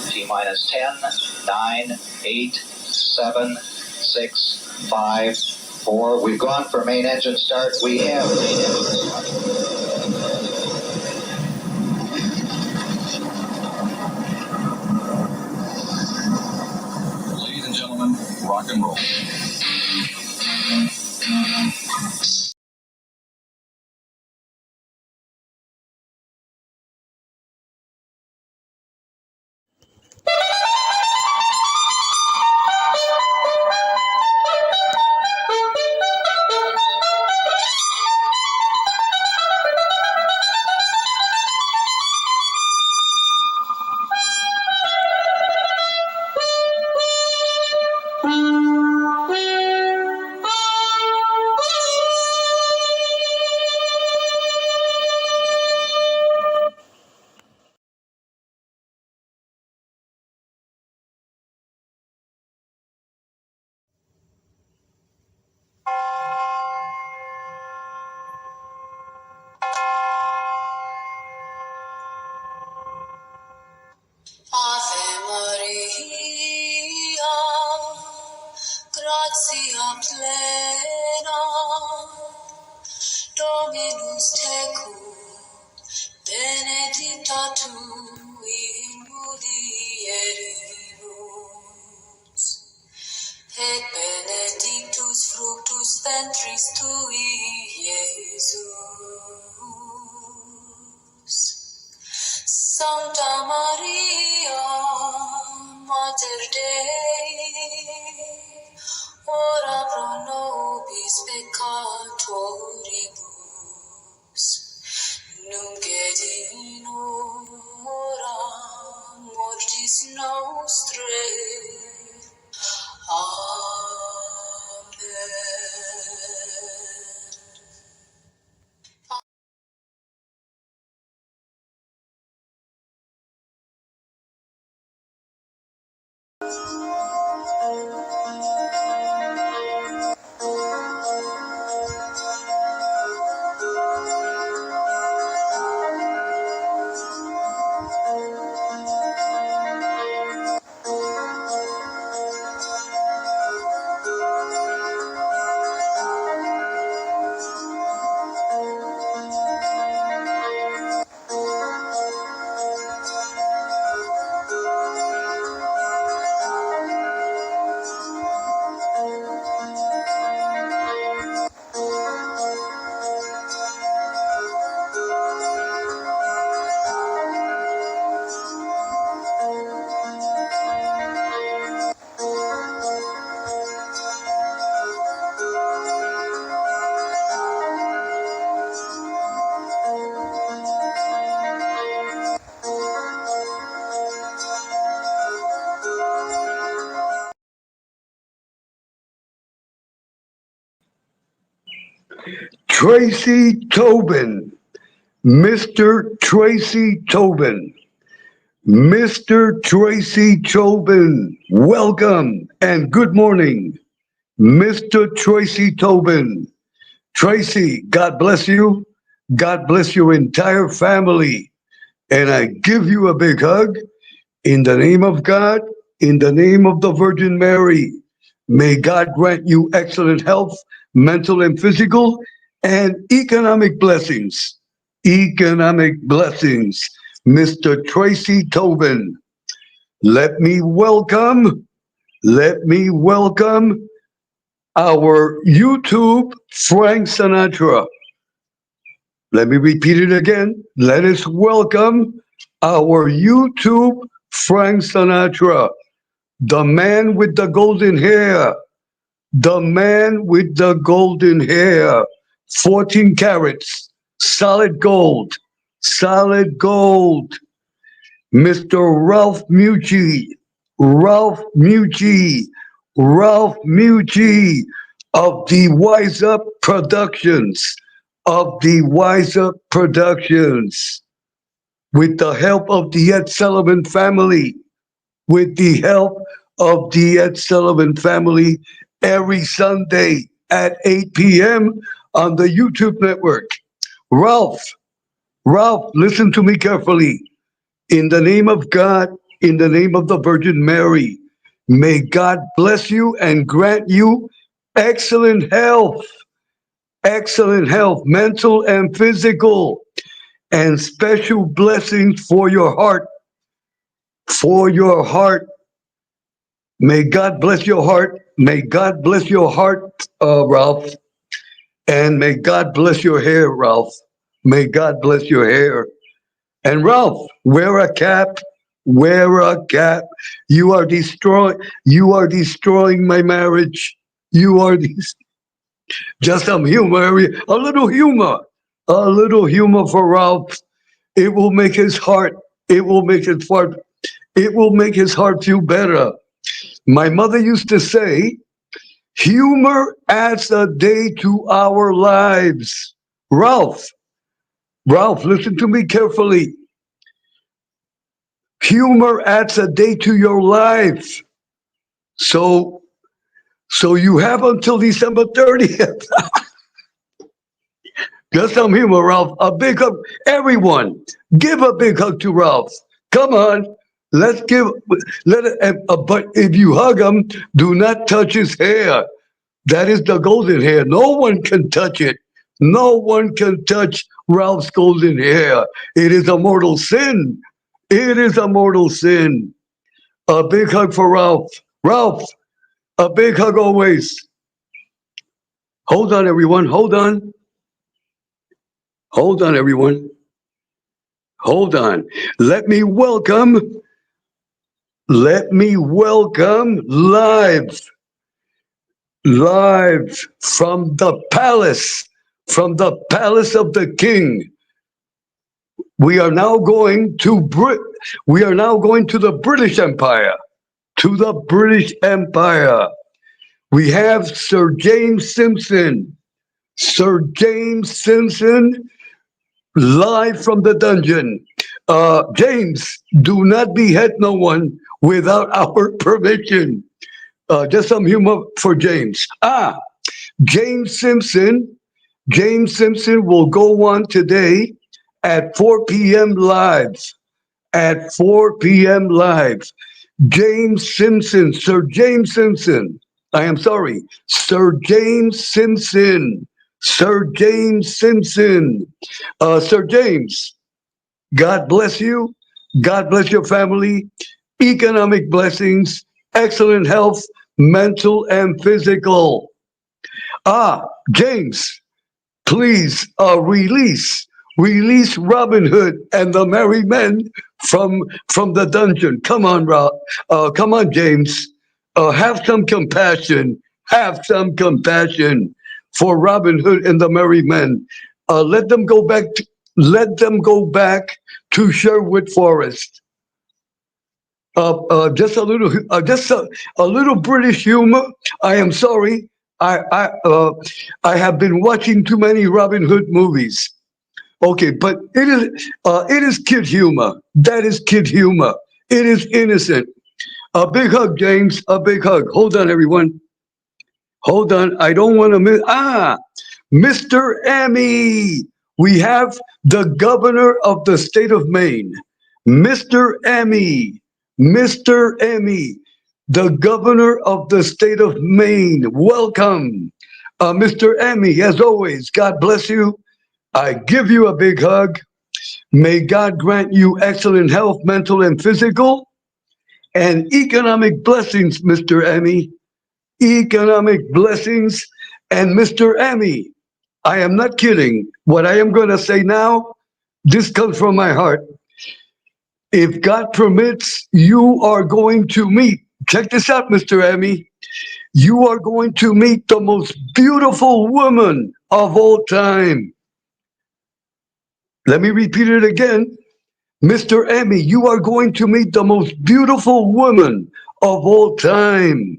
T minus 10, 9, 8, 7, 6, 5, 4. We've gone for main engine start. We have main engine start. Ladies and gentlemen, rock and roll. Ave Maria, gratia plena, Dominus tecum, benedicta tu in mulieribus, et benedictus fructus ventris tui, Iesus. Sancta Maria, Mater Dei, ora pro nobis peccatoribus, nunc et in hora mortis nostrae. Amen. Tracy Tobin, Mr. Tracy Tobin. Mr. Tracy Tobin, welcome and good morning. Mr. Tracy Tobin. Tracy, God bless you. God bless your entire family. And I give you a big hug in the name of God, in the name of the Virgin Mary. May God grant you excellent health, mental and physical, and economic blessings. Economic blessings. Mr. Tracy Tobin. Let me welcome our YouTube Frank Sinatra. Let me repeat it again. Let us welcome our YouTube Frank Sinatra, the man with the golden hair, the man with the golden hair, 14 carats, solid gold, Mr. Ralph Mucci, Ralph Mucci of the Wise Up Productions, with the help of the Ed Sullivan family, every Sunday at 8 p.m. on the YouTube network. Ralph, listen to me carefully. In the name of God, in the name of the Virgin Mary, may God bless you and grant you excellent health, mental and physical, and special blessings for your heart, for your heart. May God bless your heart. May God bless your heart, Ralph. And may God bless your hair, Ralph. May God bless your hair. And Ralph, wear a cap. Wear a cap. You are destroying my marriage. You are just some humor, a little humor. A little humor for Ralph. It will make his heart, it will make his heart, it will make his heart feel better. My mother used to say, humor adds a day to our lives. Ralph, listen to me carefully. Humor adds a day to your life. So you have until December 30th. Just some humor, Ralph. A big hug. Everyone, give a big hug to Ralph. Come on. Let's give, but if you hug him, do not touch his hair. That is the golden hair. No one can touch it. No one can touch Ralph's golden hair. It is a mortal sin. It is a mortal sin. A big hug for Ralph. Ralph, a big hug always. Hold on, everyone. Hold on. Hold on, everyone. Hold on. Let me welcome live from the palace of the king. We are now going to the British Empire. To the British Empire. We have Sir James Simpson. Sir James Simpson, live from the dungeon. James, do not behead no one without our permission. Just some humor for James. James Simpson will go on today at 4 p.m. live. At 4 p.m. live. James Simpson, Sir James Simpson. I am sorry, Sir James Simpson. Sir James Simpson. Sir James, God bless you. God bless your family. Economic blessings, excellent health, mental and physical. James, please release Robin Hood and the merry men from the dungeon. Come on, come on, James. Have some compassion. Have some compassion for Robin Hood and the merry men. Let them go back to Sherwood Forest. Just a little British humor. I am sorry. I have been watching too many Robin Hood movies. Okay, but it is kid humor. That is kid humor. It is innocent. A big hug, James. A big hug. Hold on, everyone. Hold on. I don't want to miss. Mr. Emmy. We have the governor of the state of Maine. Mr. Emmy. Mr. Emmy. The governor of the state of Maine. Welcome. Mr. Emmy, as always, God bless you. I give you a big hug. May God grant you excellent health, mental and physical, and economic blessings, Mr. Emmy. Economic blessings. And Mr. Emmy, I am not kidding. What I am going to say now, this comes from my heart. If God permits, you are going to meet, check this out, Mr. Emmy, you are going to meet the most beautiful woman of all time. Let me repeat it again. Mr. Emmy, you are going to meet the most beautiful woman of all time.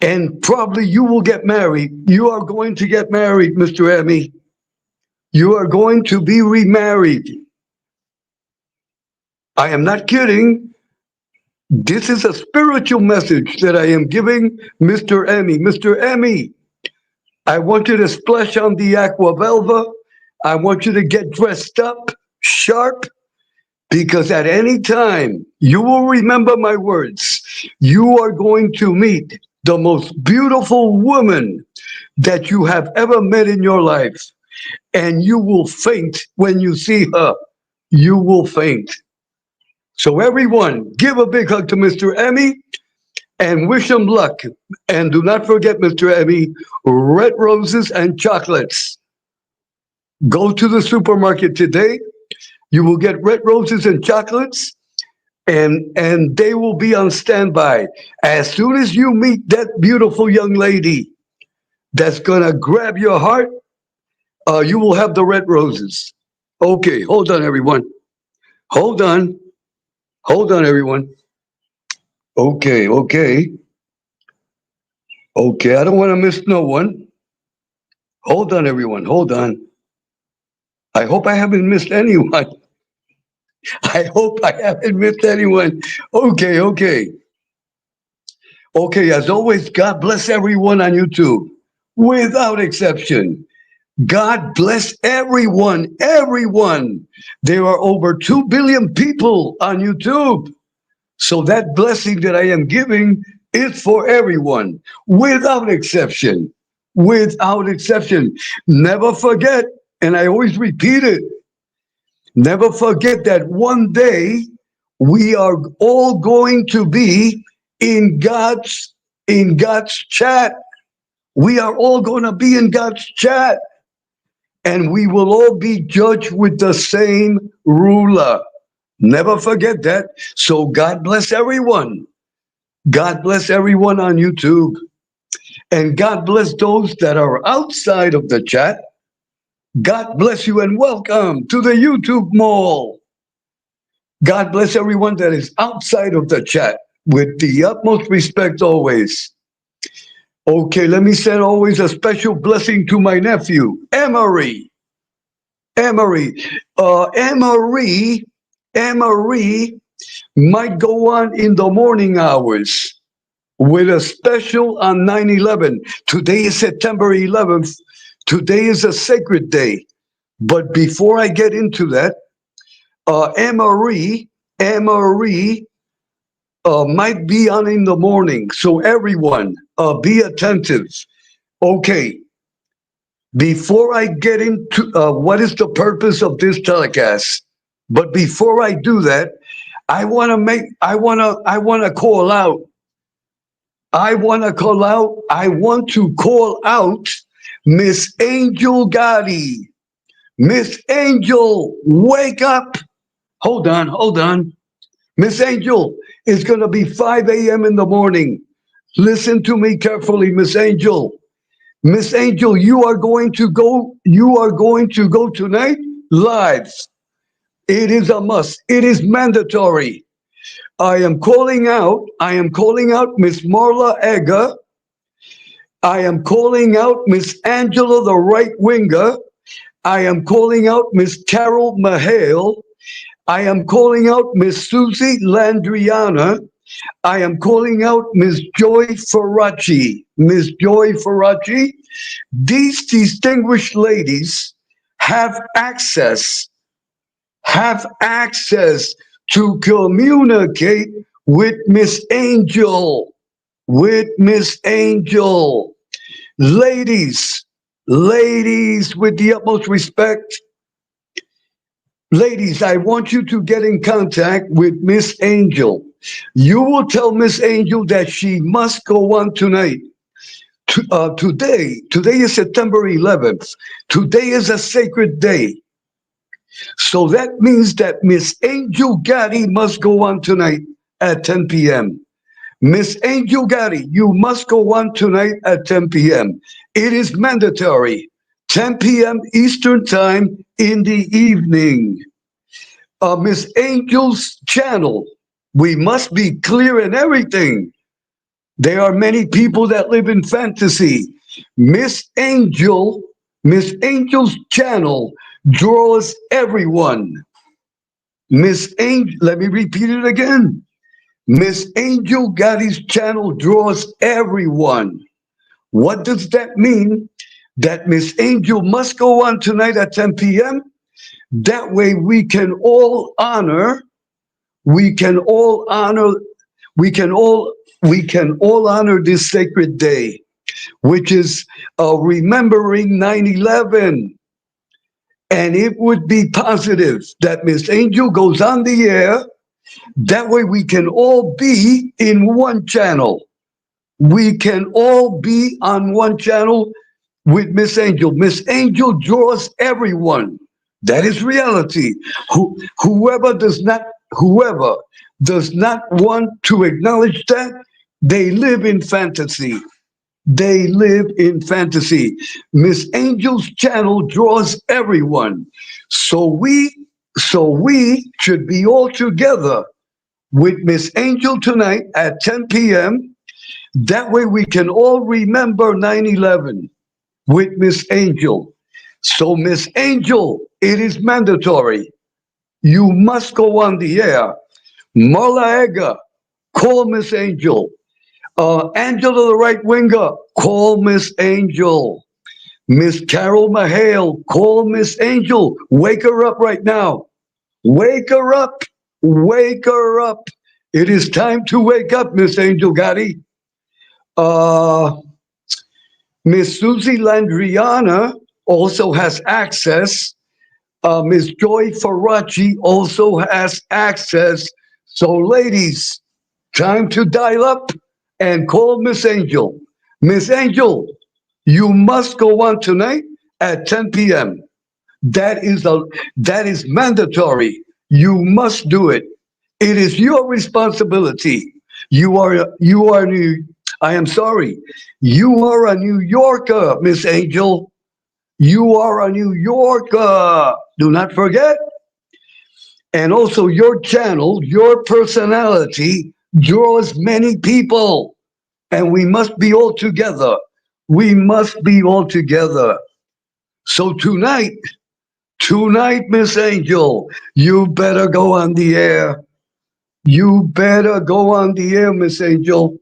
And probably you will get married. You are going to get married, Mr. Emmy. You are going to be remarried. I am not kidding. This is a spiritual message that I am giving Mr. Emmy. Mr. Emmy, I want you to splash on the Aqua Velva. I want you to get dressed up, sharp, because at any time you will remember my words. You are going to meet the most beautiful woman that you have ever met in your life, and you will faint when you see her. You will faint. So everyone, give a big hug to Mr. Emmy and wish him luck. And do not forget, Mr. Emmy, red roses and chocolates. Go to the supermarket today. You will get red roses and chocolates, and they will be on standby. As soon as you meet that beautiful young lady that's gonna grab your heart, you will have the red roses. Okay, hold on, everyone. Hold on. Hold on, everyone. Okay, okay. Okay, I don't want to miss no one. Hold on, everyone. Hold on. I hope I haven't missed anyone. I hope I haven't missed anyone. Okay, okay. Okay, as always, God bless everyone on YouTube, without exception. God bless everyone, everyone. There are over 2 billion people on YouTube. So that blessing that I am giving is for everyone, without exception. Without exception. Never forget, and I always repeat it, never forget that one day we are all going to be in God's chat. We are all going to be in God's chat, and we will all be judged with the same ruler. Never forget that. So God bless everyone. God bless everyone on YouTube. And God bless those that are outside of the chat. God bless you and welcome to the YouTube Mall. God bless everyone that is outside of the chat with the utmost respect always. Okay, let me send always a special blessing to my nephew, Emery. Emery might go on in the morning hours with a special on 9/11. Today is September 11th. Today is a sacred day. But before I get into that, Emery might be on in the morning. So everyone, be attentive. Okay. Before I get into what is the purpose of this telecast, but before I do that, I want to call out. I want to call out Miss Angel Gotti. Miss Angel, wake up. Hold on. Miss Angel, it's going to be 5 a.m. in the morning. Listen to me carefully, Miss Angel. Miss Angel, you are going to go tonight live. It is a must. It is mandatory. I am calling out Miss Marla Egger. I am calling out Miss Angela, the right winger. I am calling out Miss Carol Mahale. I am calling out Miss Susie Landriana. I am calling out Miss Joy Faraci. Miss Joy Faraci. These distinguished ladies have access to communicate with Miss Angel. Ladies, with the utmost respect, ladies, I want you to get in contact with Miss Angel. You will tell Miss Angel that she must go on tonight. Today is September 11th. Today is a sacred day. So that means that Miss Angel Gotti must go on tonight at 10 p.m. Miss Angel Gotti, you must go on tonight at 10 p.m. It is mandatory. 10 p.m. Eastern Time in the evening. Miss Angel's channel, we must be clear in everything. There are many people that live in fantasy. Miss Angel's channel draws everyone. Let me repeat it again. Miss Angel Gotti's channel draws everyone. What does that mean? That Miss Angel must go on tonight at 10 p.m.? That way we can all honor, we can all honor, we can all honor this sacred day, which is remembering 9/11. And it would be positive that Miss Angel goes on the air. That way we can all be in one channel. We can all be on one channel with Miss Angel. Miss Angel draws everyone. That is reality. Whoever does not want to acknowledge that, they live in fantasy. They live in fantasy. Miss Angel's channel draws everyone. So we should be all together with Miss Angel tonight at 10 p.m. That way we can all remember 9/11 with Miss Angel. So Miss Angel, it is mandatory. You must go on the air. Marla Ega, call Miss Angel. Angela the right winger, call Miss Angel. Miss Carol Mahale, call Miss Angel. Wake her up right now. Wake her up. Wake her up. It is time to wake up, Miss Angel Gotti. Miss Susie Landriana also has access. Miss Joy Faraci also has access. So ladies, time to dial up and call Miss Angel. Miss Angel, you must go on tonight at 10 p.m. That is mandatory. You must do it. It is your responsibility. You are a New Yorker, Miss Angel. You are a New Yorker. Do not forget. And also your channel, your personality draws many people. And we must be all together. We must be all together. So tonight, Miss Angel, you better go on the air. You better go on the air, Miss Angel.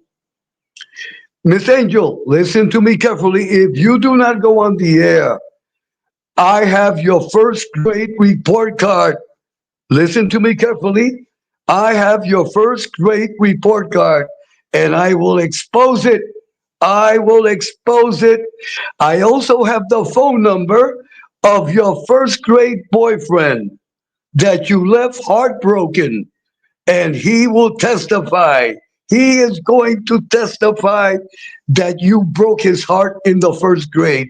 Miss Angel, listen to me carefully. If you do not go on the air, I have your first grade report card. Listen to me carefully. I have your first grade report card, and I will expose it. I will expose it. I also have the phone number of your first grade boyfriend that you left heartbroken, and he will testify. He is going to testify that you broke his heart in the first grade.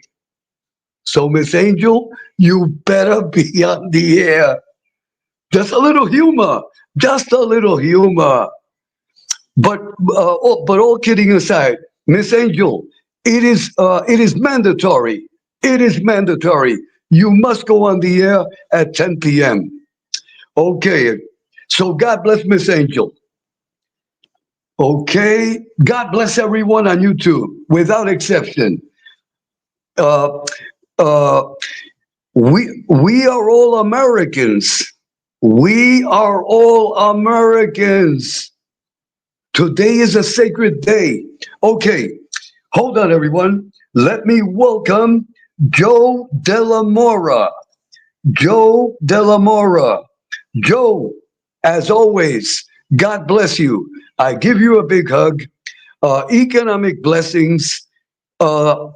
So, Miss Angel, you better be on the air. Just a little humor. Just a little humor. But all kidding aside, Miss Angel, it is mandatory. It is mandatory. You must go on the air at 10 p.m. Okay. So God bless Miss Angel. Okay. God bless everyone on YouTube, without exception. We are all Americans. We are all Americans. Today is a sacred day. Okay, hold on, everyone. Let me welcome Joe Della Mora. Joe Della Mora. Joe, as always, God bless you. I give you a big hug. Economic blessings. And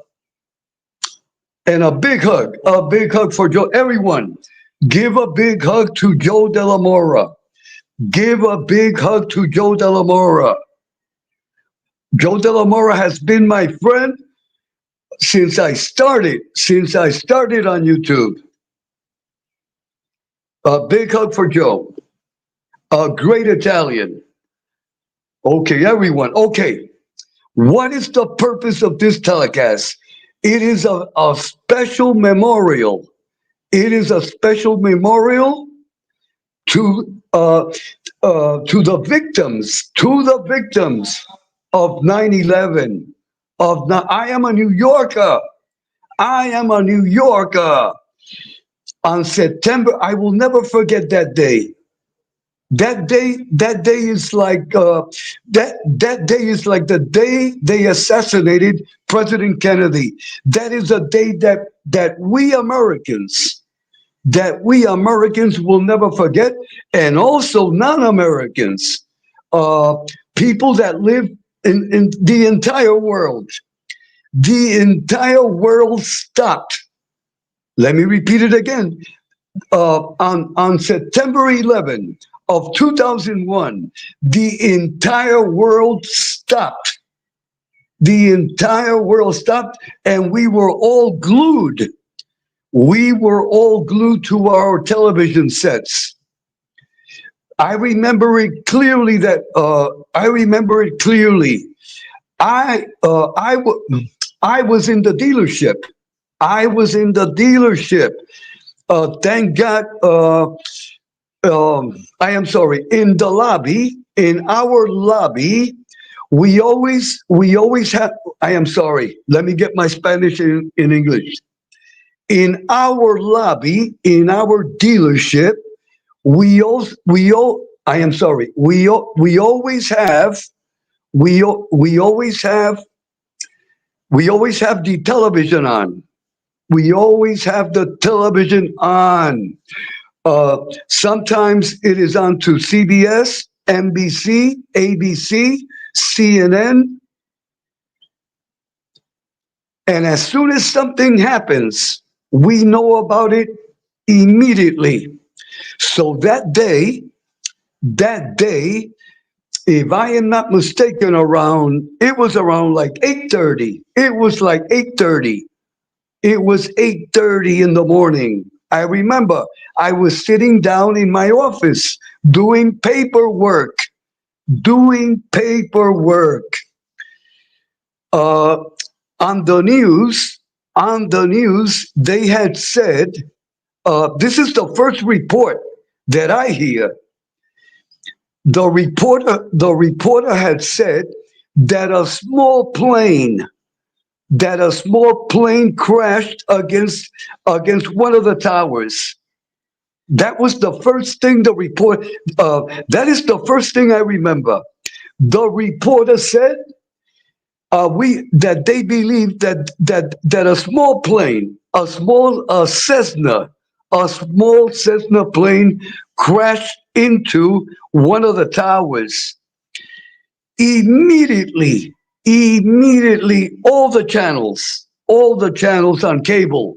a big hug for Joe. Everyone, give a big hug to Joe Della Mora. Give a big hug to Joe Della Mora. Joe Della Mora has been my friend since I started on YouTube. A big hug for Joe. A great Italian. Okay, everyone. Okay, what is the purpose of this telecast? It is a special memorial. It is a special memorial to the victims of 9/11. I am a New Yorker. I am a New Yorker. On September, I will never forget that day. That day is like that day is like the day they assassinated President Kennedy. That is a day that we Americans, that we Americans will never forget, and also non-Americans, uh, people that live in the entire world. The entire world stopped. Let me repeat it again. On September 11 of 2001, the entire world stopped. The entire world stopped, and we were all glued. We were all glued to our television sets. I remember it clearly. I remember it clearly. I uh, I w- I was in the dealership. I was in the dealership. Thank God. I am sorry. In the lobby, in our lobby, we always have. I am sorry. Let me get my Spanish in English. In our lobby, in our dealership, I am sorry. We always have. We always have. We always have the television on. We always have the television on. Sometimes it is on to CBS, NBC, ABC, CNN, and as soon as something happens, we know about it immediately. So that day, if I am not mistaken, it was around like 8:30. It was like 8:30. It was 8:30 in the morning. I remember I was sitting down in my office doing paperwork, doing paperwork. Uh, on the news, they had said, this is the first report that I hear. The reporter had said that a small plane crashed against one of the towers. That was the first thing the report. That is the first thing I remember. The reporter said we that they believed that a small plane, a small Cessna plane crashed into one of the towers. Immediately, all the channels on cable,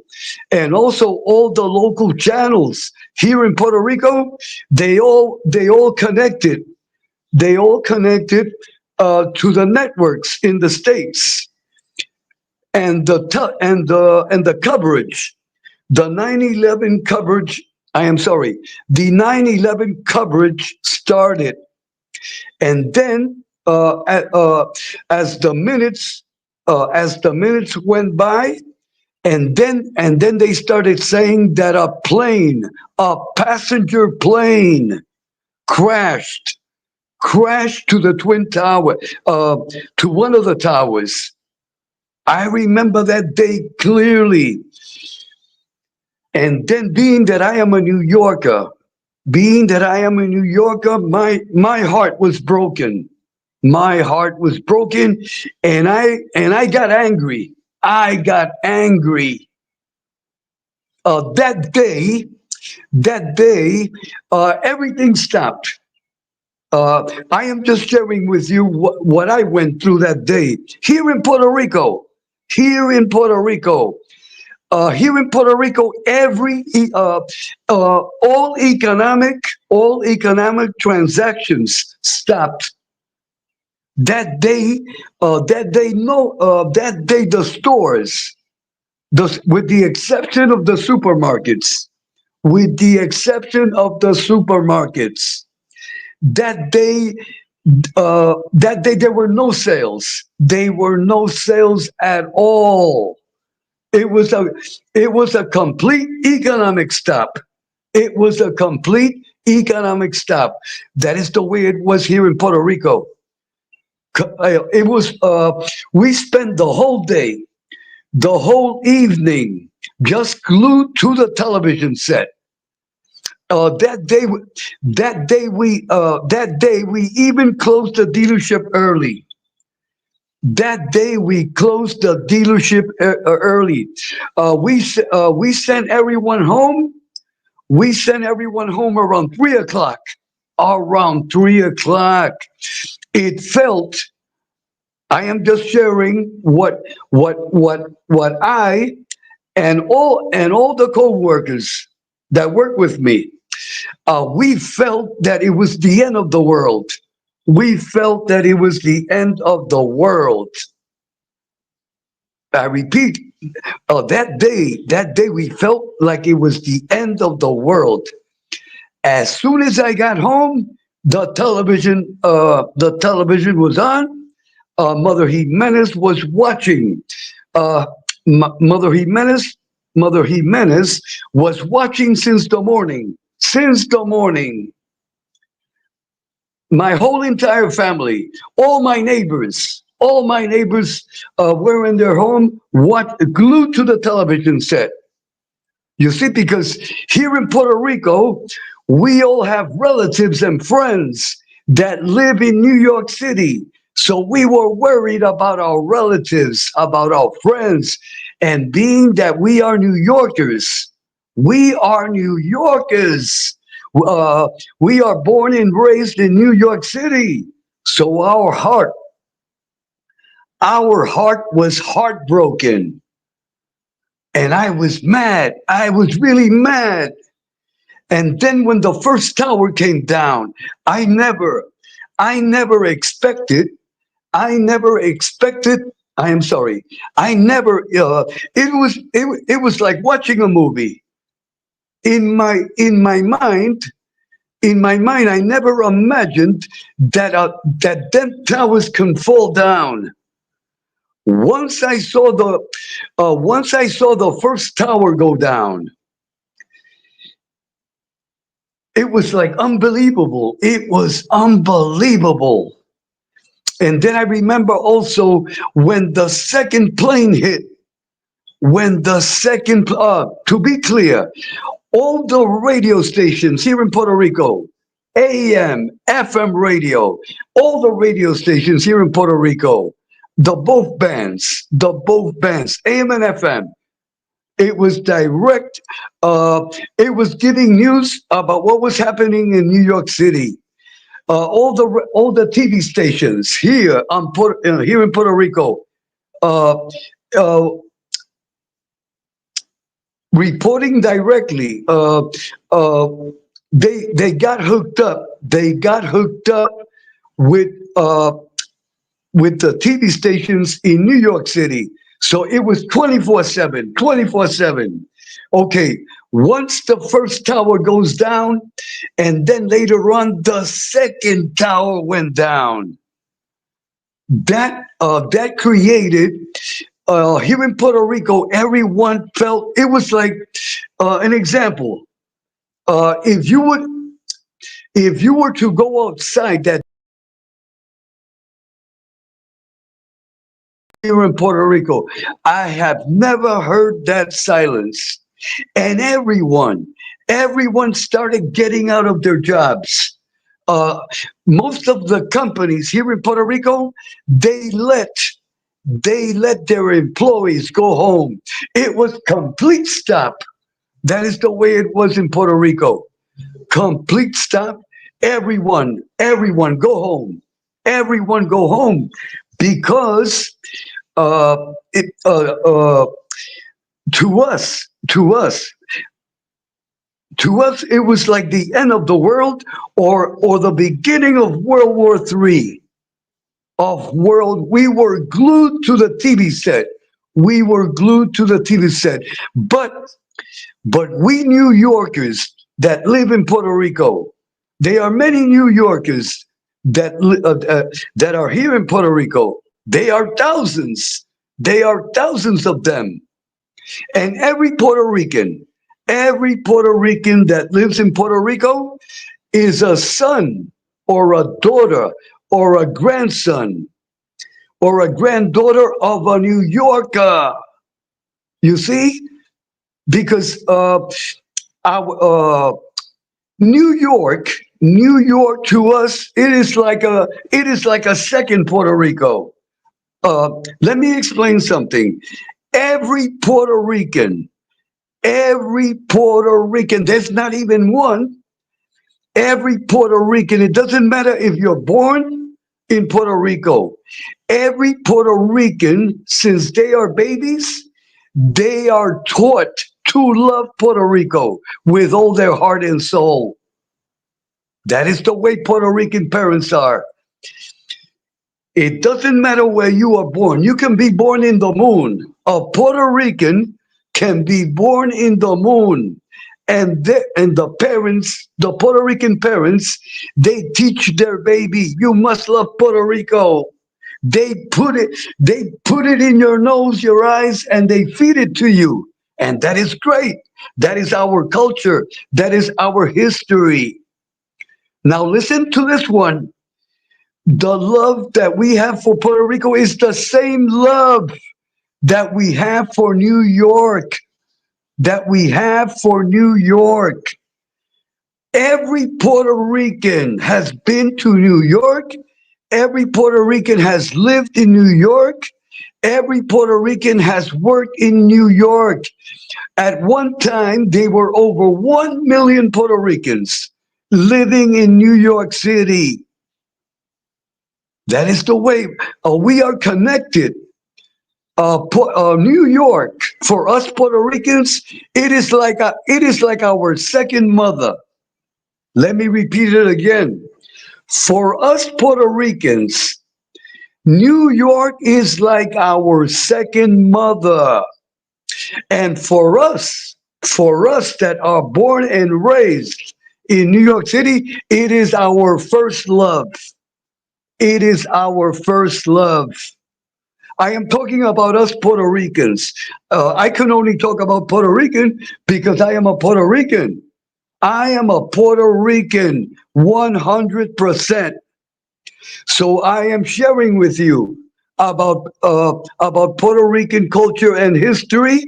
and also all the local channels here in Puerto Rico, they all connected. They all connected to the networks in the states, and the coverage, the 9/11 coverage. I am sorry, the 9/11 coverage started, and then as the minutes went by, and then they started saying that a passenger plane crashed to the twin tower, to one of the towers. I remember that day clearly. And then, being that I am a New Yorker, my heart was broken. My heart was broken, and I got angry. I got angry. That day, everything stopped. I am just sharing with you what I went through that day here in Puerto Rico. Here in Puerto Rico. Here in Puerto Rico, all economic transactions stopped. That day, the stores, with the exception of the supermarkets, that day, there were no sales. There were no sales at all. It was a complete economic stop. It was a complete economic stop. That is the way it was here in Puerto Rico. It was. We spent the whole day, the whole evening, just glued to the television set. That day we even closed the dealership early. That day we closed the dealership early. We sent everyone home. We sent everyone home around 3 o'clock. Around 3 o'clock. It felt, I am just sharing what I and all the co-workers that work with me, we felt that it was the end of the world. We felt that it was the end of the world. I repeat, that day we felt like it was the end of the world. As soon as I got home, the television was on. Mother Jimenez was watching. Uh, Mother Jimenez was watching since the morning. Since the morning, my whole entire family, all my neighbors were in their home, glued to the television set. You see, because here in Puerto Rico, we all have relatives and friends that live in New York City. So we were worried about our relatives, about our friends, and being that we are New Yorkers. We are born and raised in New York City. So our heart was heartbroken. And I was mad. I was really mad. And then when the first tower came down, I never expected, I am sorry, it was like watching a movie. In my mind, I never imagined that them towers can fall down. Once I saw the first tower go down, it was like unbelievable. It was unbelievable. And then I remember also when the second plane hit, to be clear, all the radio stations here in Puerto Rico, AM, FM radio, all the radio stations here in Puerto Rico, the both bands, AM and FM, it was direct. It was giving news about what was happening in New York City. All the TV stations here in Puerto Rico, uh, uh, reporting directly. They got hooked up. They got hooked up with uh, with the TV stations in New York City. So it was 24/7, 24/7. Okay, once the first tower goes down, and then later on the second tower went down. That created, here in Puerto Rico, everyone felt it was like, an example. If you were to go outside that here in Puerto Rico, I have never heard that silence. And everyone started getting out of their jobs. Uh, Most of the companies here in Puerto Rico, they let their employees go home. It was complete stop. That is the way it was in Puerto Rico. Complete stop. Everyone go home. Everyone go home because uh, it to us to us it was like the end of the world, or the beginning of World War III. We were glued to the TV set. We were glued to the TV set. But we New Yorkers that live in Puerto Rico, there are many New Yorkers that are here in Puerto Rico. They are thousands. They are thousands of them. And every Puerto Rican that lives in Puerto Rico is a son or a daughter or a grandson or a granddaughter of a New Yorker. You see? Because our New York to us, it is like a second Puerto Rico. Let me explain something. Every Puerto Rican, Every Puerto Rican, there's not even one. Every Puerto Rican, it doesn't matter if you're born in Puerto Rico. Every Puerto Rican, since they are babies, they are taught to love Puerto Rico with all their heart and soul. That is the way Puerto Rican parents are. It doesn't matter where you are born. You can be born in the moon. A Puerto Rican can be born in the moon. And the parents, the Puerto Rican parents, they teach their baby, you must love Puerto Rico. They put it in your nose, your eyes, and they feed it to you. And that is great. That is our culture. That is our history. Now listen to this one. The love that we have for Puerto Rico is the same love that we have for New York. That we have for New York. Every Puerto Rican has been to New York. Every Puerto Rican has lived in New York. Every Puerto Rican has worked in New York. At one time, there were over 1 million Puerto Ricans living in New York City. That is the way we are connected. New York, for us Puerto Ricans, it is like our second mother. Let me repeat it again. For us Puerto Ricans, New York is like our second mother. And for us that are born and raised in New York City, it is our first love. It is our first love. I am talking about us Puerto Ricans. I can only talk about Puerto Rican because I am a Puerto Rican. I am a Puerto Rican, 100%. So I am sharing with you about Puerto Rican culture and history,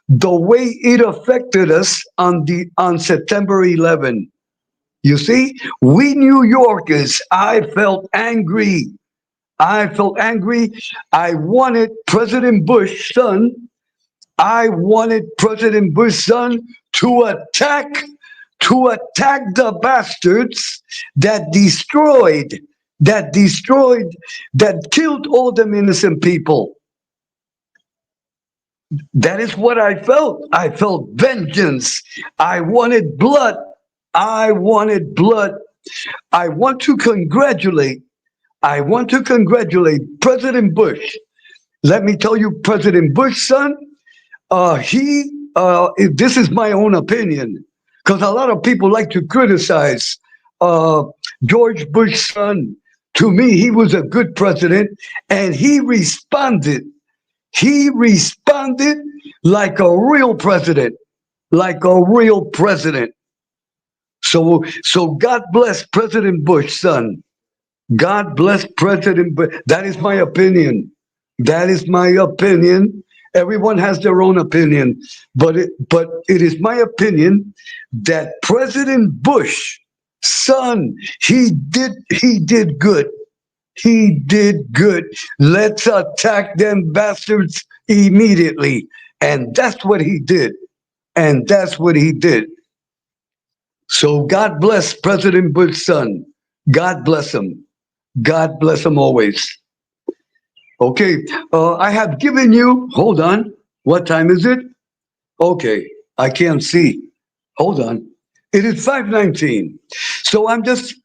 the way it affected us on September 11. You see, we New Yorkers, I felt angry. I wanted President Bush's son. I wanted President Bush's son to attack the bastards that killed all them innocent people. That is what I felt. I felt vengeance. I wanted blood. I wanted blood. I want to congratulate President Bush. Let me tell you, President Bush's son, this is my own opinion, because a lot of people like to criticize George Bush's son. To me, he was a good president, and he responded. He responded like a real president, So God bless President Bush's son. God bless President Bush. That is my opinion. Everyone has their own opinion, but it is my opinion that President Bush, son, he did good. He did good. Let's attack them bastards immediately. And that's what he did. So God bless President Bush's son. God bless him. God bless him always. Okay, I have given you, hold on. What time is it? Okay, I can't see. Hold on. It is 5:19. So I'm just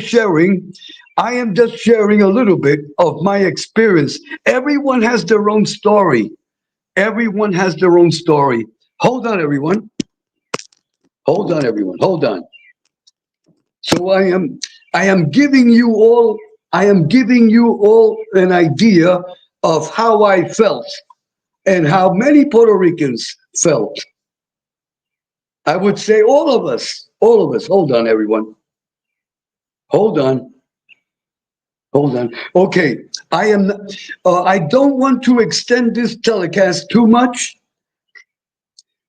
sharing. I am just sharing a little bit of my experience. Everyone has their own story. Everyone has their own story. Hold on, everyone. Hold on. So I am giving you all an idea of how I felt and how many Puerto Ricans felt. I would say all of us. Hold on, everyone. Hold on. Okay, I don't want to extend this telecast too much,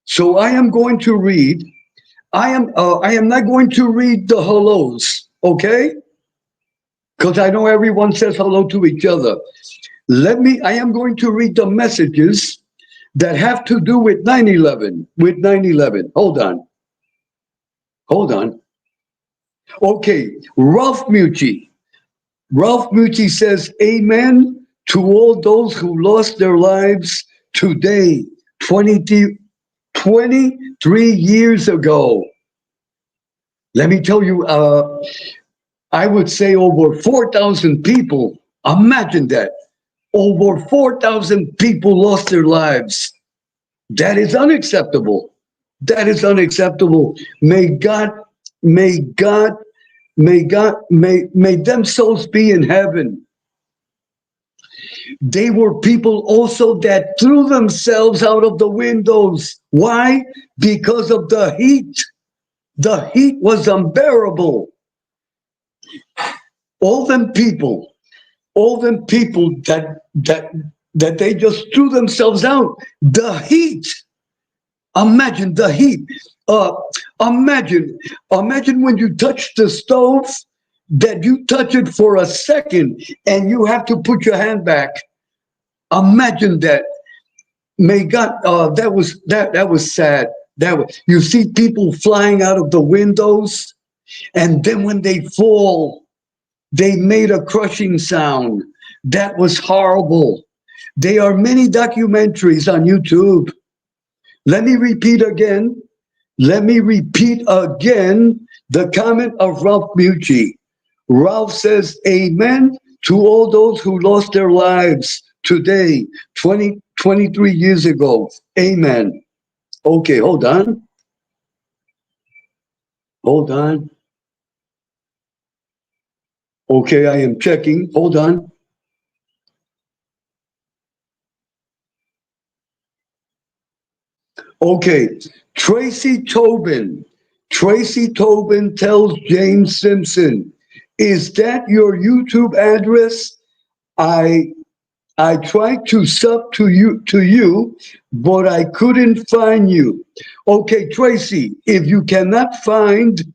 so I am going to read. I am not going to read the hellos, okay? Because I know everyone says hello to each other. I am going to read the messages that have to do with 9/11. With 9/11. Hold on. Hold on. Okay, Ralph Mucci. Ralph Mucci says, amen to all those who lost their lives today, 23 years ago. Let me tell you, I would say over 4,000 people. Imagine that. Over 4,000 people lost their lives. That is unacceptable. That is unacceptable. May them souls be in heaven. They were people also that threw themselves out of the windows. Why? Because of the heat. The heat was unbearable. All them people that they just threw themselves out. The heat. Imagine the heat. Imagine when you touch the stove, that you touch it for a second and you have to put your hand back. Imagine that. May God. That was sad. You see people flying out of the windows, and then when they fall, they made a crushing sound. That was horrible. There are many documentaries on YouTube. Let me repeat again the comment of Ralph Mucci. Ralph says, amen to all those who lost their lives today, 23 years ago. Amen. Okay, hold on. Hold on. Okay, I am checking. Hold on. Okay, Tracy Tobin. Tracy Tobin tells James Simpson, is that your YouTube address? I tried to sub to you, but I couldn't find you. Okay, Tracy, if you cannot find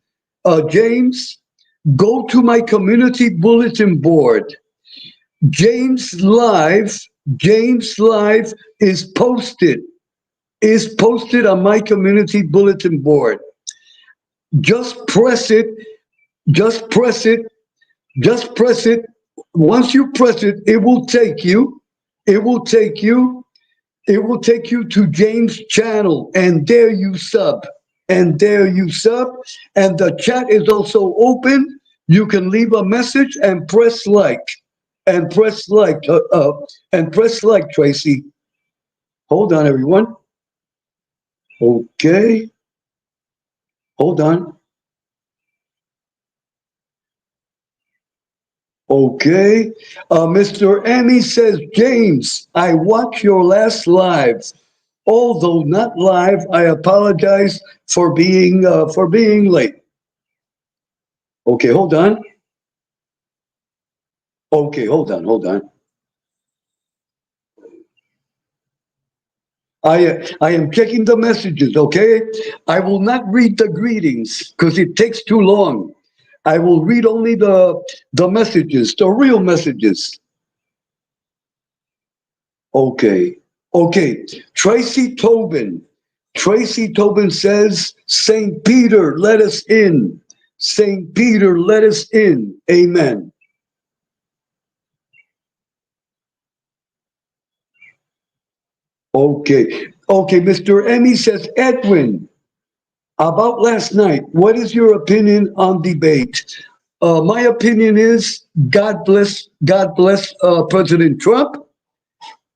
James, go to my community bulletin board. James Live is posted on my community bulletin board. Just press it. Once you press it, it will take you to James' channel, and there you sub. And the chat is also open. You can leave a message and press like. Tracy. Hold on, everyone. Okay. Hold on. Okay. Mr. Emmy says, James, I watched your last live. Although not live, I apologize for being late. Okay, hold on. Okay, hold on. I am checking the messages, okay? I will not read the greetings because it takes too long. I will read only the messages, the real messages. Okay. Tracy Tobin says, St. Peter, let us in. St. Peter, let us in. Amen. Okay, Mr. Emmy says, Edwin, about last night, what is your opinion on debate? My opinion is God bless President Trump,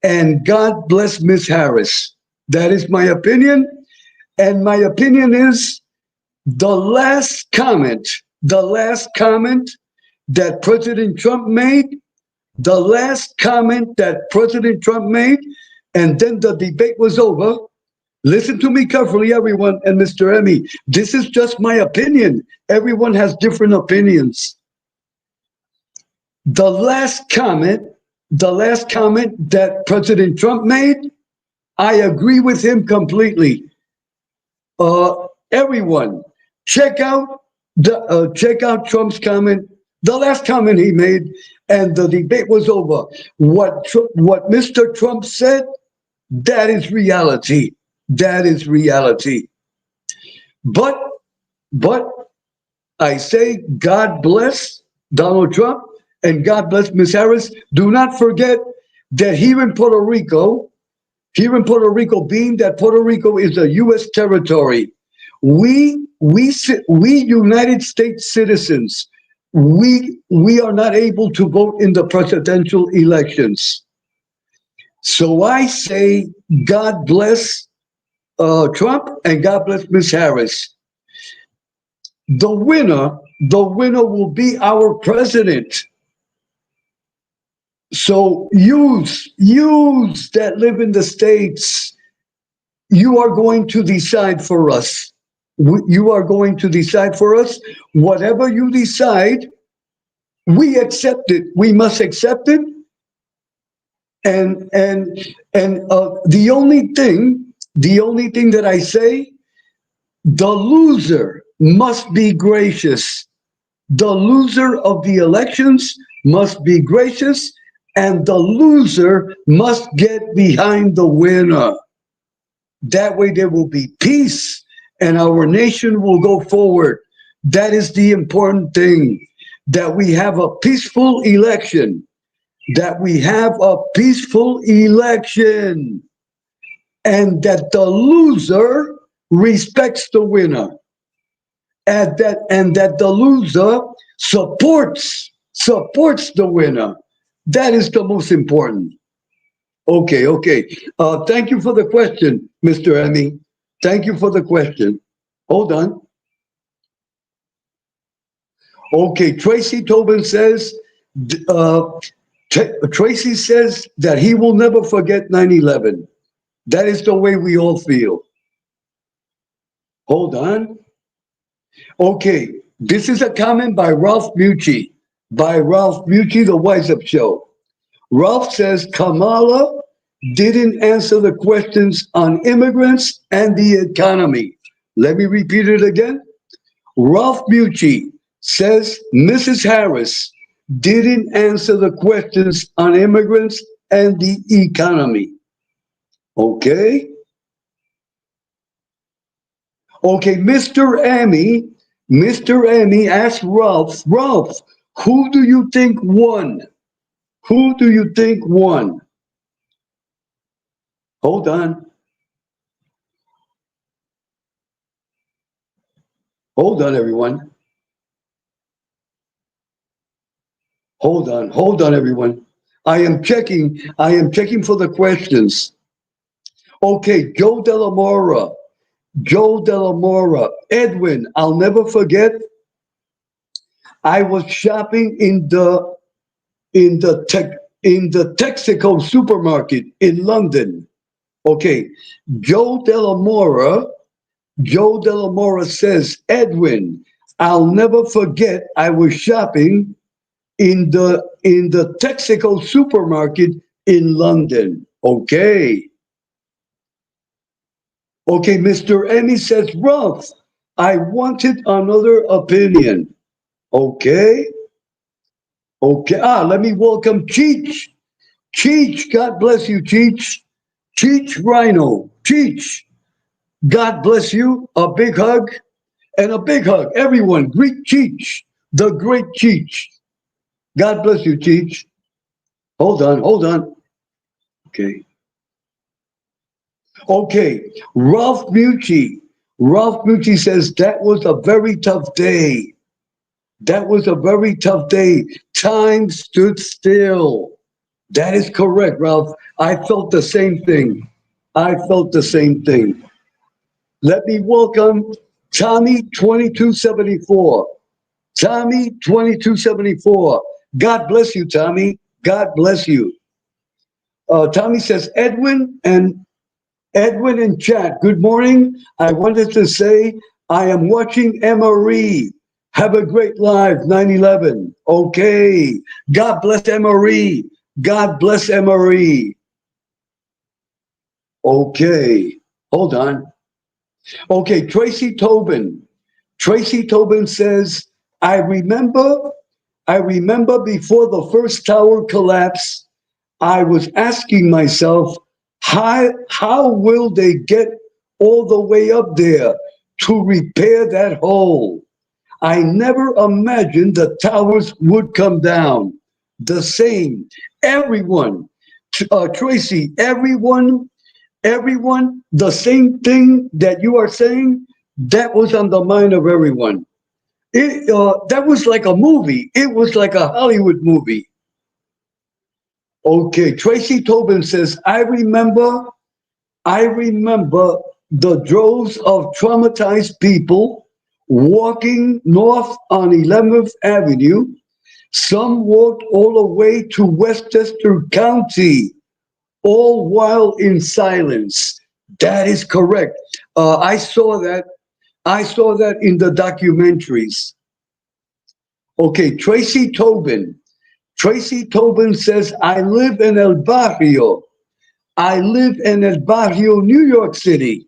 and God bless Ms. Harris. That is my opinion. And my opinion is the last comment that President Trump made, and then the debate was over. Listen to me carefully, everyone, and Mr. Emmy. This is just my opinion. Everyone has different opinions. The last comment that President Trump made, I agree with him completely. Everyone, check out Trump's comment, the last comment he made, and the debate was over. What Mr. Trump said That is reality. That is reality. But, but I say, God bless Donald Trump and God bless Miss Harris. Do not forget that being that Puerto Rico is a U.S. territory, we United States citizens, we are not able to vote in the presidential elections. So I say, God bless Trump and God bless Miss Harris. The winner will be our president. So use that live in the States, you are going to decide for us. You are going to decide for us. Whatever you decide, we accept it. We must accept it. And the only thing that I say, the loser must be gracious. The loser of the elections must be gracious, and the loser must get behind the winner. That way there will be peace and our nation will go forward. That is the important thing, that we have a peaceful election, that we have a peaceful election, and that the loser respects the winner, and that the loser supports the winner. That is the most important. Okay. Thank you for the question, Mr. Emmy. Thank you for the question. Hold on. Okay, Tracy Tobin says, Tracy says that he will never forget 9/11. That is the way we all feel. Hold on. Okay, this is a comment by Ralph Mucci. The Wise Up Show. Ralph says Kamala didn't answer the questions on immigrants and the economy. Let me repeat it again. Ralph Mucci says Mrs. Harris didn't answer the questions on immigrants and the economy. Okay. Okay, Mr. Emmy asked Ralph, who do you think won? Who do you think won? Hold on. Hold on, everyone. Hold on, everyone. I am checking for the questions. Okay, Joe Delamora. Edwin, I'll never forget. I was shopping in the Texaco supermarket in London. Okay, Joe Delamora says, Edwin, I'll never forget. I was shopping in the Texaco supermarket in London. Okay, Mr. Emmy says, Ralph, I wanted another opinion. Okay. Let me welcome Cheech. God bless you, Cheech. Cheech Rhino. Cheech, God bless you. A big hug. And a big hug. Everyone, greet Cheech, the great Cheech. God bless you, Cheech. Hold on. Okay. Ralph Mucci says that was a very tough day. Time stood still. That is correct, Ralph. I felt the same thing. Let me welcome Tommy 2274. Tommy 2274. God bless you, Tommy. God bless you. Tommy says, Edwin and chat, good morning. I wanted to say I am watching MRE. Have a great live 9/11. Okay. God bless MRE. God bless MRE. Okay. Hold on. Okay, Tracy Tobin. Tracy Tobin says, I remember before the first tower collapse, I was asking myself, How will they get all the way up there to repair that hole? I never imagined the towers would come down. The same. Everyone, Tracy, everyone, the same thing that you are saying, that was on the mind of everyone. That was like a movie. It was like a Hollywood movie. Okay, Tracy Tobin says, I remember the droves of traumatized people walking north on 11th Avenue. Some walked all the way to Westchester County, all while in silence. That is correct. I saw that. I saw that in the documentaries. Okay, Tracy Tobin. Tracy Tobin says, I live in El Barrio. I live in El Barrio, New York City.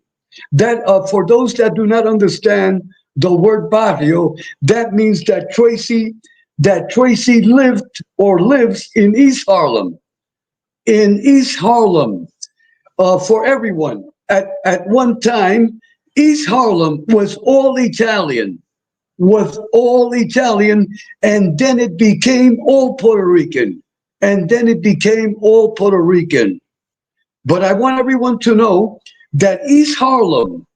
That, for those that do not understand the word barrio, that means that Tracy lived or lives in East Harlem. In East Harlem, for everyone. At one time, East Harlem was all Italian, and then it became all Puerto Rican, But I want everyone to know that East Harlem,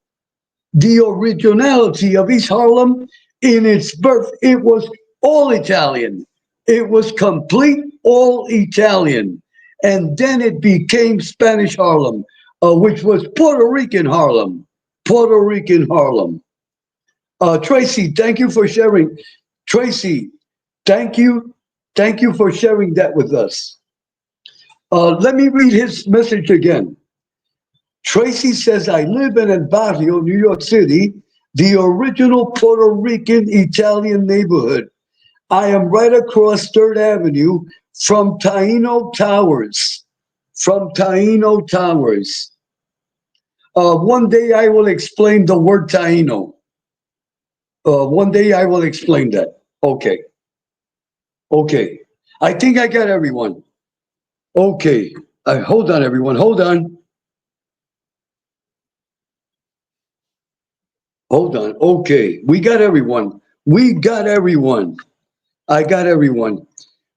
the originality of East Harlem, in its birth, it was all Italian. It was complete all Italian. And then it became Spanish Harlem, which was Puerto Rican Harlem. Tracy, thank you for sharing. Tracy, thank you for sharing that with us. Let me read his message again. Tracy says, I live in El Barrio, New York City, the original Puerto Rican Italian neighborhood. I am right across 3rd Avenue from Taino Towers. One day I will explain the word Taino. One day I will explain that. Okay. I think I got everyone. Okay. Hold on, everyone. Hold on. Okay. We got everyone. I got everyone.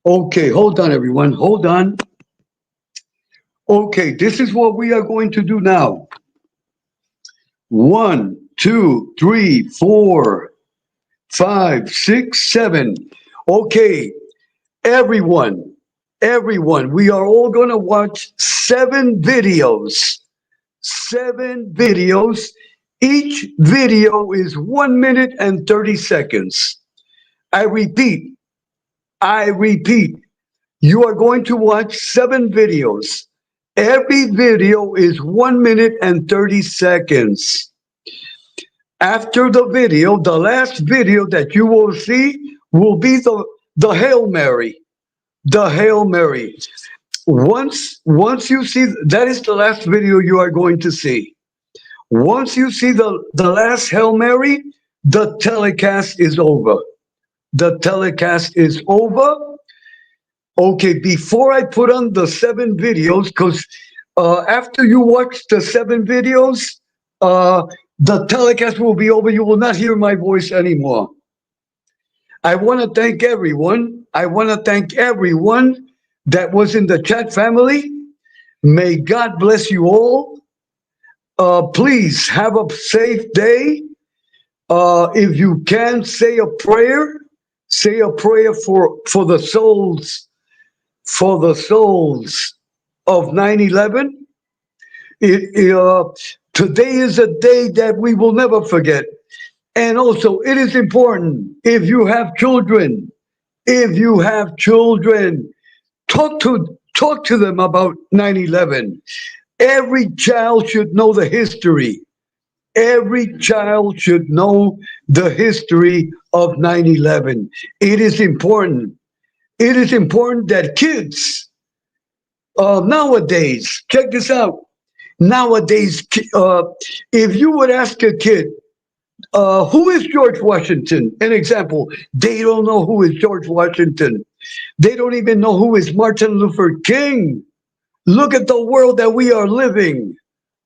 Okay. Hold on, everyone. Hold on. Okay. This is what we are going to do now. 1, 2, 3, 4, 5, 6, 7. Okay. Everyone, we are all going to watch 7 videos. 7 videos. Each video is 1 minute and 30 seconds. I repeat, you are going to watch 7 videos. Every video is 1 minute and 30 seconds. After the video, the last video that you will see will be the Hail Mary. The Hail Mary. Once you see, that is the last video you are going to see. Once you see the last Hail Mary, the telecast is over. Okay, before I put on the 7 videos, because after you watch the 7 videos, the telecast will be over. You will not hear my voice anymore. I want to thank everyone. That was in the chat family. May God bless you all. Please have a safe day. If you can, say a prayer. Say a prayer for the souls of 9/11. Today is a day that we will never forget. And also, it is important, if you have children, talk to them about 9/11. Every child should know the history. Every child should know the history of 9/11. It is important. It is important that kids nowadays, check this out. Nowadays, if you would ask a kid, who is George Washington? An example, they don't know who is George Washington. They don't even know who is Martin Luther King. Look at the world that we are living.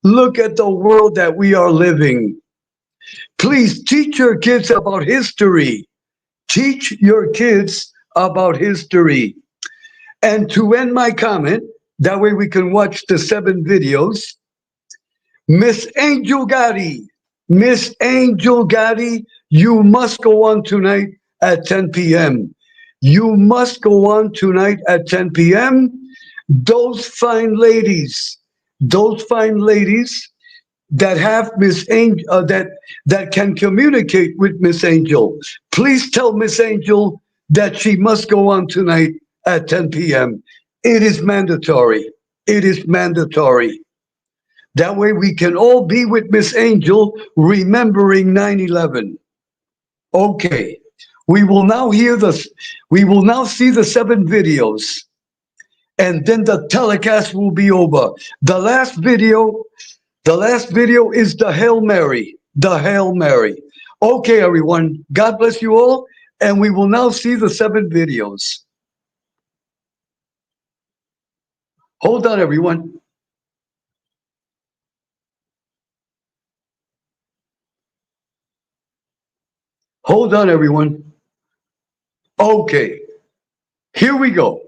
Look at the world that we are living. Please teach your kids about history. Teach your kids about history. And to end my comment, that way we can watch the 7 videos. Miss Angel Gotti, Miss Angel Gotti, you must go on tonight at 10 p.m. You must go on tonight at 10 p.m. Those fine ladies that have Miss Angel, that can communicate with Miss Angel, please tell Miss Angel that she must go on tonight at 10 p.m. It is mandatory. It is mandatory. That way we can all be with Miss Angel remembering 9/11. Okay. We will now see the 7 videos, and then the telecast will be over. The last video is the Hail Mary. The Hail Mary. Okay, everyone. God bless you all, and we will now see the 7 videos. Hold on, everyone. Hold on, everyone. Okay, here we go.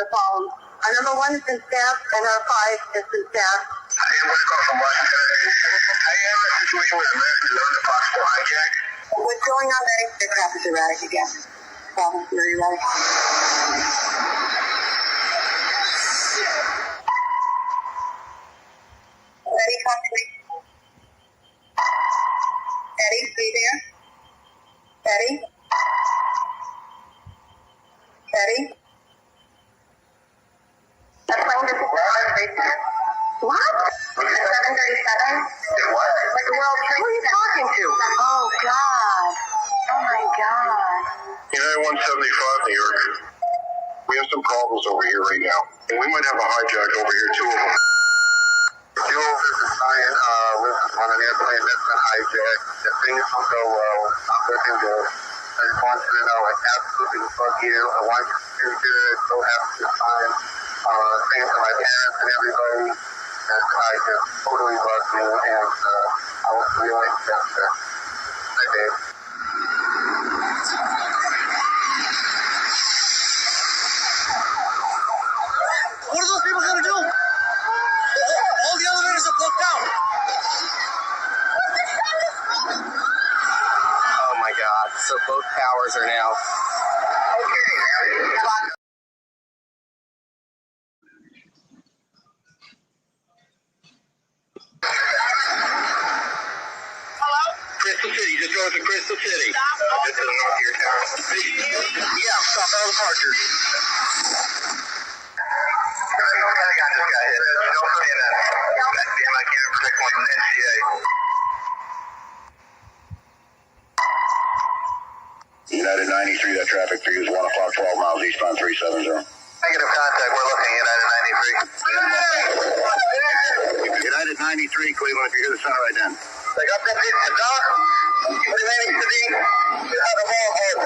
the phone. Our number 1 has been staffed, and our 5 has been staffed. I am going to call from Washington. I am in a situation with American Zone, a possible hijack. What's going on, Betty? The crap is erratic again. Problems very erratic. Betty, talk to me. Betty, are you there? Betty? Betty? The plane just what? At 7:37? What? Like the World Trade Center. Who are you talking to? Oh, God. Oh, my God. United 175, New York. We have some problems over here right now. And we might have a hijack over here, 2 of them. This is Ryan. This is on an airplane that's been hijacked. If things don't go well, I'm looking good. I just want you to know, like, absolutely fuck you. I want you to do good. So happy to sign. Thanks to my parents and everybody. And I just totally love you. And I will see you later, Chester. Bye, Dave. What are those people going to do? All the elevators are booked out. Oh my God. So both towers are now. Crystal City, just north of Crystal City. Just to the north of your tower. Yeah, stop all departures. I got this guy hit. Don't put in that. Damn, I can't protect my NCA. United 93, that traffic figure is 1 o'clock, 12 miles eastbound 370. Negative contact, we're looking United 93. United 93, Cleveland, if you hear the sound right then. They got that piece of dog. Remaining to be out of all hope.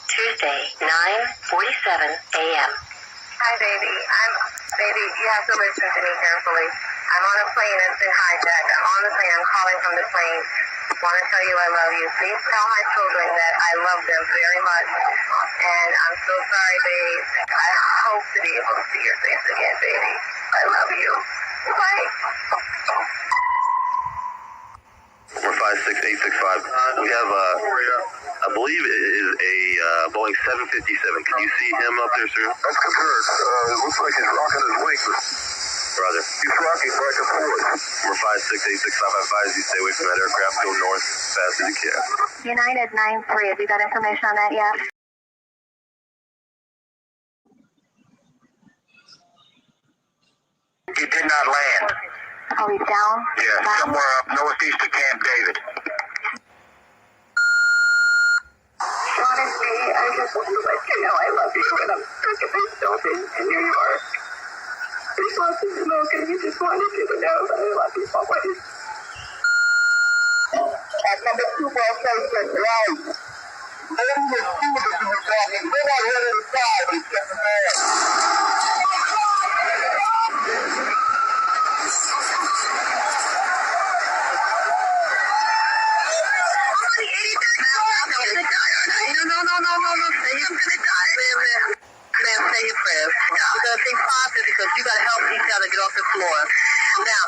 Tuesday, 9:47 a.m. Hi, baby. Baby, you have to listen to me carefully. I'm on a plane that's been hijacked. I'm on the plane. I'm calling from the plane. Want to tell you I love you. Please tell my children that I love them very much. And I'm so sorry, babe. I hope to be able to see your face again, baby. I love you. Bye. We're 56865. We have I believe it is a Boeing 757. Can you see him up there, sir? That's confirmed. It looks like he's rocking his wings. Brother. He's rocking back and forth. We're 56865. I advise you stay away from that aircraft. Go north as fast as you can. United 93. Have you got information on that yet? He did not land. Oh, he's down? Yeah, somewhere up northeast of Camp David. Honestly, I just want to let you know I love you, and I'm stuck at myself in New York. There's lots of smoke, and I just wanted you to know that I love you always. At number 2 World Trade Center, right. Then the students were talking. Then I went inside and checked the bag. Say your prayers. We're going to think positive because you got to help each other get off the floor. Now,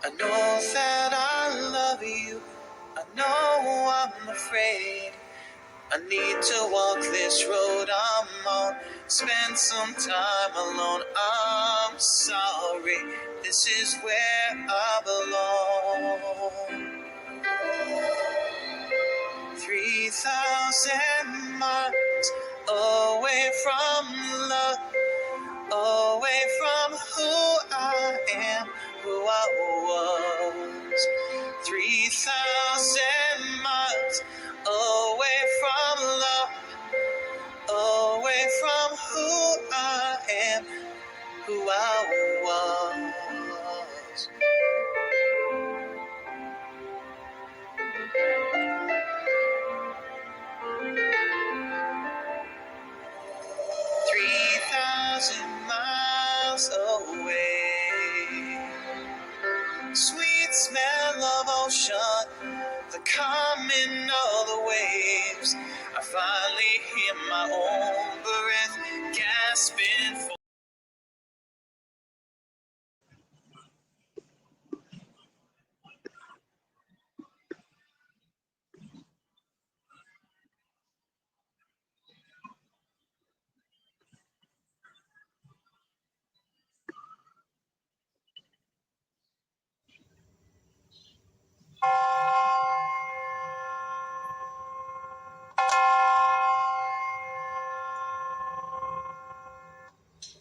I know that I love you. I know I'm afraid. I need to walk this road I'm on. Spend some time alone. I'm sorry. This is where I belong. 3,000 miles away from love, away from who I am, who I was. 3,000 miles away from love, away from who I am, who I was. 3,000 miles away. Sweet smell of ocean, the coming of the waves. I finally hear my own breath gasping for.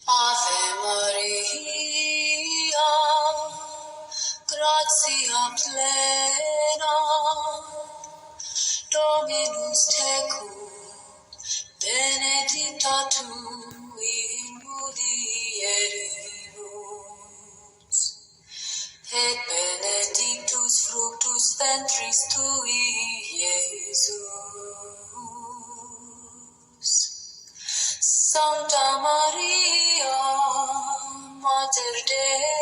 Ave Maria, gratia plena, Dominus tecum, benedicta tu in mulieribus, et benedictus fructus ventris tui, Iesus. Sancta Maria, Mater Dei,